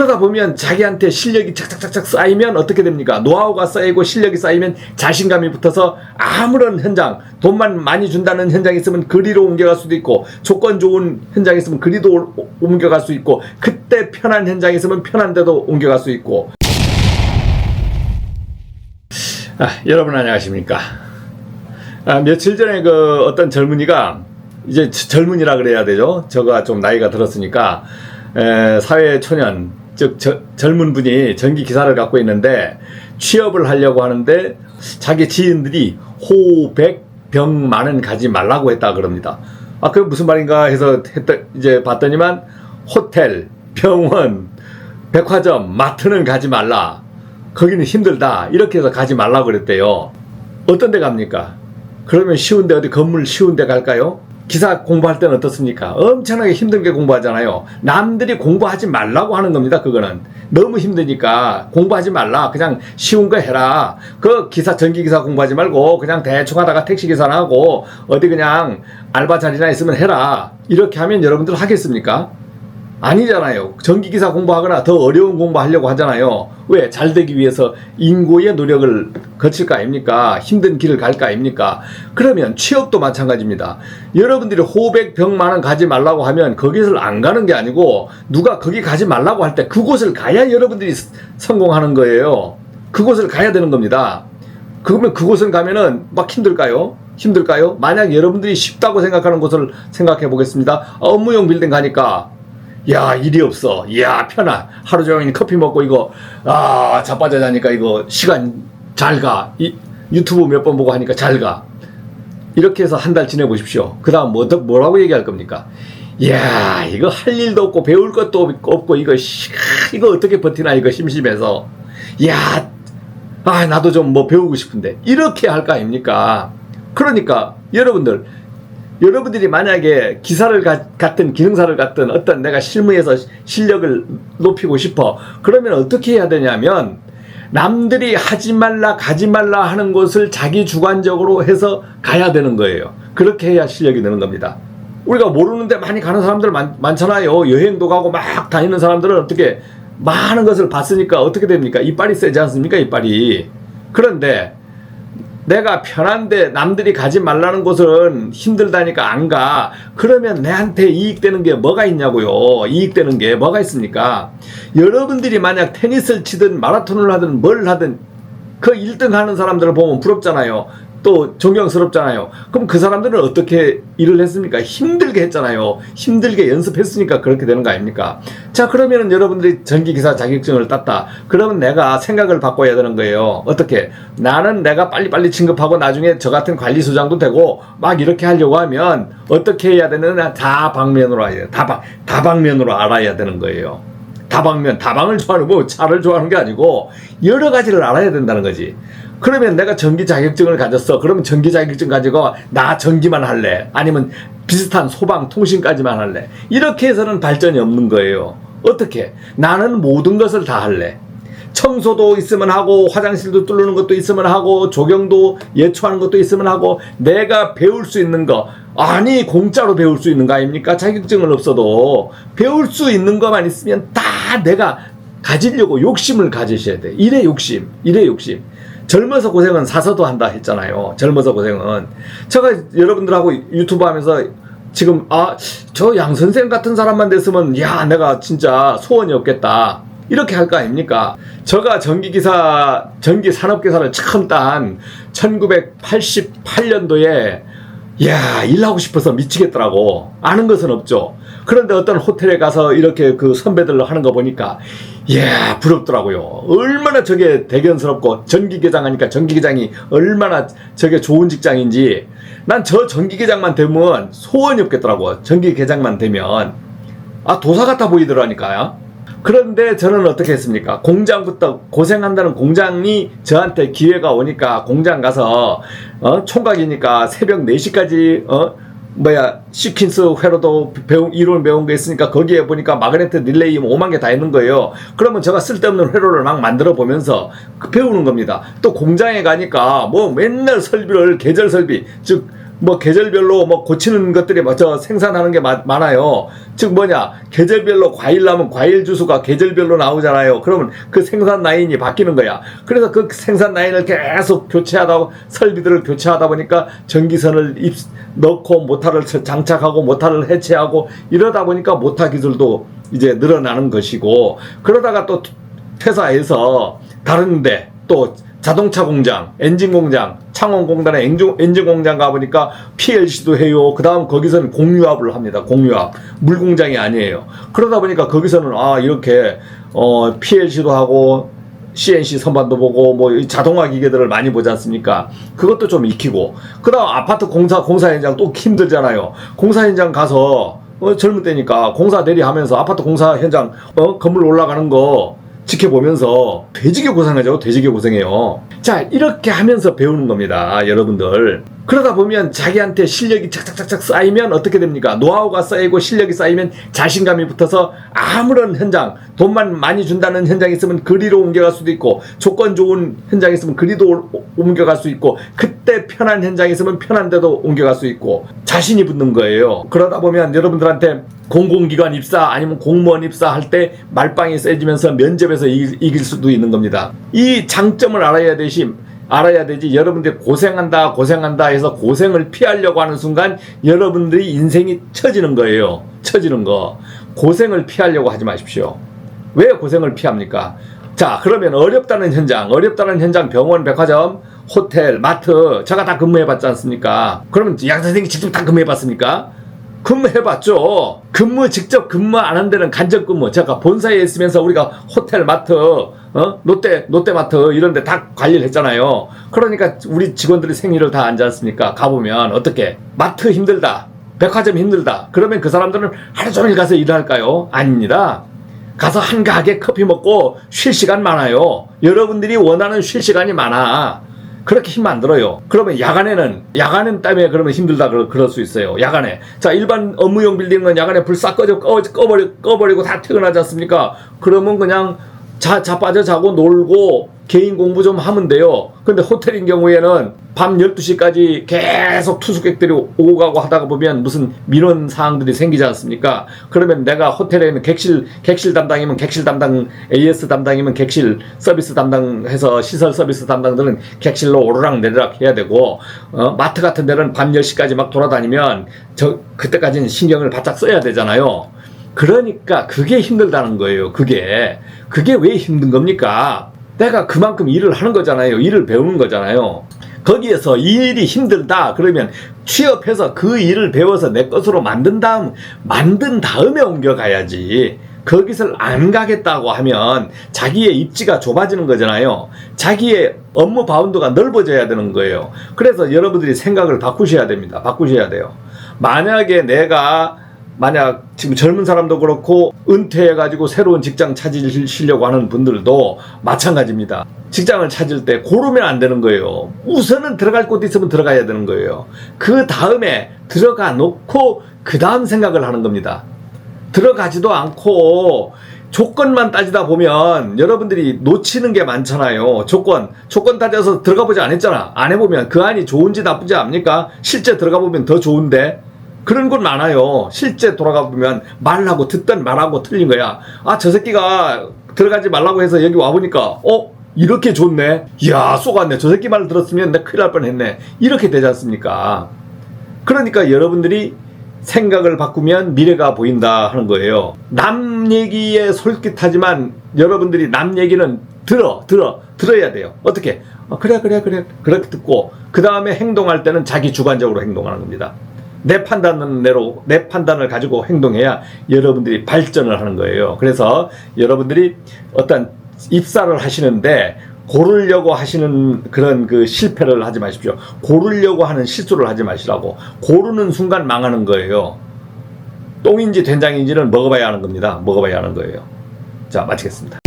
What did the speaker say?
그러다 보면 자기한테 실력이 착착착착 쌓이면 어떻게 됩니까? 노하우가 쌓이고 실력이 쌓이면 자신감이 붙어서 아무런 현장, 돈만 많이 준다는 현장이 있으면 그리로 옮겨갈 수도 있고, 조건 좋은 현장이 있으면 그리도 옮겨갈 수 있고, 그때 편한 현장이 있으면 편한 데도 옮겨갈 수 있고. 여러분 안녕하십니까? 며칠 전에 그 어떤 젊은이가, 이제 젊은이라 그래야 되죠. 저가 좀 나이가 들었으니까 사회 초년, 즉 젊은 분이 전기 기사를 갖고 있는데 취업을 하려고 하는데 자기 지인들이 호백병 많은 가지 말라고 했다 그럽니다. 그게 무슨 말인가 해서 이제 봤더니만 호텔, 병원, 백화점, 마트는 가지 말라. 거기는 힘들다. 이렇게 해서 가지 말라고 그랬대요. 어떤 데 갑니까? 그러면 쉬운데 어디 건물 쉬운데 갈까요? 기사 공부할 때는 어떻습니까? 엄청나게 힘들게 공부하잖아요. 남들이 공부하지 말라고 하는 겁니다. 그거는 너무 힘드니까 공부하지 말라. 그냥 쉬운 거 해라. 그 기사, 전기기사 공부하지 말고 그냥 대충 하다가 택시기사나 하고 어디 그냥 알바 자리나 있으면 해라. 이렇게 하면 여러분들 하겠습니까? 아니잖아요. 전기기사 공부하거나 더 어려운 공부하려고 하잖아요. 왜? 잘 되기 위해서 인고의 노력을 거칠 거 아닙니까? 힘든 길을 갈 거 아닙니까? 그러면 취업도 마찬가지입니다. 여러분들이 호백병만은 가지 말라고 하면 거기를 안 가는 게 아니고 누가 거기 가지 말라고 할 때 그곳을 가야 여러분들이 성공하는 거예요. 그곳을 가야 되는 겁니다. 그러면 그곳을 가면은 막 힘들까요? 힘들까요? 만약 여러분들이 쉽다고 생각하는 곳을 생각해 보겠습니다. 업무용 빌딩 가니까 야, 일이 없어. 야, 편하. 하루 종일 커피 먹고 이거 자빠져 자니까 이거 시간 잘 가. 유튜브 몇 번 보고 하니까 잘 가. 이렇게 해서 한 달 지내보십시오. 그 다음 뭐라고 얘기할 겁니까? 야, 이거 할 일도 없고 배울 것도 없고 이거 어떻게 버티나 이거 심심해서. 야, 나도 좀 뭐 배우고 싶은데. 이렇게 할 거 아닙니까? 그러니까 여러분들이 만약에 기사를 갖든 기능사를 갖든 어떤 내가 실무에서 실력을 높이고 싶어. 그러면 어떻게 해야 되냐면 남들이 하지 말라 가지 말라 하는 것을 자기 주관적으로 해서 가야 되는 거예요. 그렇게 해야 실력이 느는 겁니다. 우리가 모르는데 많이 가는 사람들 많잖아요. 여행도 가고 막 다니는 사람들은 어떻게 많은 것을 봤으니까 어떻게 됩니까? 이빨이 세지 않습니까? 이빨이. 그런데 내가 편한데 남들이 가지 말라는 곳은 힘들다니까 안 가. 그러면 내한테 이익되는 게 뭐가 있냐고요. 이익되는 게 뭐가 있습니까? 여러분들이 만약 테니스를 치든 마라톤을 하든 뭘 하든 그 1등 하는 사람들을 보면 부럽잖아요. 또 존경스럽잖아요. 그럼 그 사람들은 어떻게 일을 했습니까? 힘들게 했잖아요. 힘들게 연습했으니까 그렇게 되는 거 아닙니까? 자, 그러면은 여러분들이 전기기사 자격증을 땄다. 그러면 내가 생각을 바꿔야 되는 거예요. 어떻게? 나는 내가 빨리빨리 진급하고 나중에 저 같은 관리소장도 되고 막 이렇게 하려고 하면 어떻게 해야 되느냐? 다방면으로 알아야 돼요. 다방면으로 알아야 되는 거예요. 다방을 좋아하는 거, 차를 좋아하는 게 아니고 여러 가지를 알아야 된다는 거지. 그러면 내가 전기 자격증을 가졌어. 그러면 전기 자격증 가지고 나 전기만 할래. 아니면 비슷한 소방, 통신까지만 할래. 이렇게 해서는 발전이 없는 거예요. 어떻게? 나는 모든 것을 다 할래. 청소도 있으면 하고 화장실도 뚫는 것도 있으면 하고 조경도 예초하는 것도 있으면 하고 내가 배울 수 있는 거 아니 공짜로 배울 수 있는 거 아닙니까? 자격증은 없어도 배울 수 있는 것만 있으면 다 내가 가지려고 욕심을 가지셔야 돼. 일의 욕심. 젊어서 고생은 사서도 한다 했잖아요. 젊어서 고생은. 제가 여러분들하고 유튜브 하면서 지금 저 양 선생 같은 사람만 됐으면 야 내가 진짜 소원이 없겠다. 이렇게 할 거 아닙니까? 제가 전기산업기사를 처음 딴 1988년도에 야 일하고 싶어서 미치겠더라고. 아는 것은 없죠. 그런데 어떤 호텔에 가서 이렇게 그 선배들로 하는 거 보니까 야 부럽더라고요. 얼마나 저게 대견스럽고 전기계장 하니까 전기계장이 얼마나 저게 좋은 직장인지 난 저 전기계장만 되면 소원이 없겠더라고. 전기계장만 되면 도사 같아 보이더라니까요. 그런데 저는 어떻게 했습니까? 공장부터 고생한다는 공장이 저한테 기회가 오니까 공장 가서 총각이니까 새벽 4시까지 시킨스 회로도 이론을 배운 게 있으니까 거기에 보니까 마그네트 릴레이 5만 개 다 있는 거예요. 그러면 제가 쓸데없는 회로를 막 만들어 보면서 배우는 겁니다. 또 공장에 가니까 뭐 맨날 설비를 계절 설비 즉 뭐 계절별로 뭐 고치는 것들이 저 생산하는 게 많아요. 즉 뭐냐, 계절별로 과일 나면 과일 주스가 계절별로 나오잖아요. 그러면 그 생산 라인이 바뀌는 거야. 그래서 그 생산 라인을 계속 교체하다, 설비들을 교체하다 보니까 전기선을 넣고 모터를 장착하고 모터를 해체하고 이러다 보니까 모터 기술도 이제 늘어나는 것이고, 그러다가 또 회사에서 다른데 또 자동차 공장, 엔진 공장, 창원공단에 엔진 공장 가보니까 PLC도 해요. 그 다음 거기서는 공유압을 합니다. 공유압. 물공장이 아니에요. 그러다 보니까 거기서는 이렇게 PLC도 하고 CNC 선반도 보고 뭐 자동화 기계들을 많이 보지 않습니까? 그것도 좀 익히고, 그 다음 아파트 공사 현장 또 힘들잖아요. 공사 현장 가서 젊을 때니까 공사 대리하면서 아파트 공사 현장 건물 올라가는 거 지켜보면서 되지게 고생하죠. 되지게 고생해요. 자, 이렇게 하면서 배우는 겁니다, 여러분들. 그러다 보면 자기한테 실력이 착착착착 쌓이면 어떻게 됩니까? 노하우가 쌓이고 실력이 쌓이면 자신감이 붙어서 아무런 현장, 돈만 많이 준다는 현장이 있으면 그리로 옮겨갈 수도 있고, 조건 좋은 현장이 있으면 그리도 옮겨갈 수 있고, 그때 편한 현장이 있으면 편한 데도 옮겨갈 수 있고, 자신이 붙는 거예요. 그러다 보면 여러분들한테 공공기관 입사 아니면 공무원 입사할 때 말빵이 세지면서 면접에서 이길 수도 있는 겁니다. 이 장점을 알아야 되지, 여러분들이 고생한다 해서 고생을 피하려고 하는 순간 여러분들이 인생이 처지는 거예요. 처지는 거. 고생을 피하려고 하지 마십시오. 왜 고생을 피합니까? 자, 그러면 어렵다는 현장, 병원, 백화점, 호텔, 마트, 제가 다 근무해봤지 않습니까? 그러면 양선생님이 직접 다 근무해봤습니까? 근무해봤죠. 직접 근무 안 한 데는 간접 근무. 제가 본사에 있으면서 우리가 호텔, 마트, 롯데마트 이런 데 다 관리를 했잖아요. 그러니까 우리 직원들이 생일을 다 앉지 않습니까? 가보면 어떻게? 마트 힘들다. 백화점 힘들다. 그러면 그 사람들은 하루 종일 가서 일을 할까요? 아닙니다. 가서 한가하게 커피 먹고 쉴 시간 많아요. 여러분들이 원하는 쉴 시간이 많아. 그렇게 힘 안 들어요. 그러면 야간엔 때문에 그러면 힘들다 그럴 수 있어요. 야간에. 자, 일반 업무용 빌딩은 야간에 불 싹 꺼버리고 다 퇴근하지 않습니까? 그러면 그냥 자빠져 자고 놀고 개인 공부 좀 하면 돼요. 근데 호텔인 경우에는 밤 12시까지 계속 투숙객들이 오고 가고 하다가 보면 무슨 민원 사항들이 생기지 않습니까? 그러면 내가 호텔에 있는 객실 담당이면 객실 담당, AS 담당이면 객실 서비스 담당해서 시설 서비스 담당들은 객실로 오르락 내리락 해야 되고, 마트 같은 데는 밤 10시까지 막 돌아다니면 그때까지는 신경을 바짝 써야 되잖아요. 그러니까 그게 힘들다는 거예요. 그게 왜 힘든 겁니까? 내가 그만큼 일을 하는 거잖아요. 일을 배우는 거잖아요. 거기에서 이 일이 힘들다 그러면 취업해서 그 일을 배워서 내 것으로 만든 다음에 옮겨가야지. 거기서 안 가겠다고 하면 자기의 입지가 좁아지는 거잖아요. 자기의 업무 바운드가 넓어져야 되는 거예요. 그래서 여러분들이 생각을 바꾸셔야 됩니다. 바꾸셔야 돼요. 만약 지금 젊은 사람도 그렇고 은퇴해가지고 새로운 직장 찾으시려고 하는 분들도 마찬가지입니다. 직장을 찾을 때 고르면 안 되는 거예요. 우선은 들어갈 곳 있으면 들어가야 되는 거예요. 그 다음에 들어가 놓고 그 다음 생각을 하는 겁니다. 들어가지도 않고 조건만 따지다 보면 여러분들이 놓치는 게 많잖아요. 조건 따져서 들어가 보지 않았잖아. 안 해보면 그 안이 좋은지 나쁜지 압니까? 실제 들어가 보면 더 좋은데. 그런 건 많아요. 실제 돌아가 보면 말하고 듣던 말하고 틀린 거야. 저 새끼가 들어가지 말라고 해서 여기 와보니까 이렇게 좋네. 이야, 쏘갔네. 저 새끼 말 들었으면 내가 큰일 날 뻔했네. 이렇게 되지 않습니까? 그러니까 여러분들이 생각을 바꾸면 미래가 보인다 하는 거예요. 남 얘기에 솔깃하지만 여러분들이 남 얘기는 들어야 돼요. 어떻게? 그래. 그렇게 듣고 그 다음에 행동할 때는 자기 주관적으로 행동하는 겁니다. 내 판단을 가지고 행동해야 여러분들이 발전을 하는 거예요. 그래서 여러분들이 어떤 입사를 하시는데 고르려고 하시는 그런 그 실패를 하지 마십시오. 고르려고 하는 실수를 하지 마시라고. 고르는 순간 망하는 거예요. 똥인지 된장인지는 먹어봐야 하는 겁니다. 먹어봐야 하는 거예요. 자, 마치겠습니다.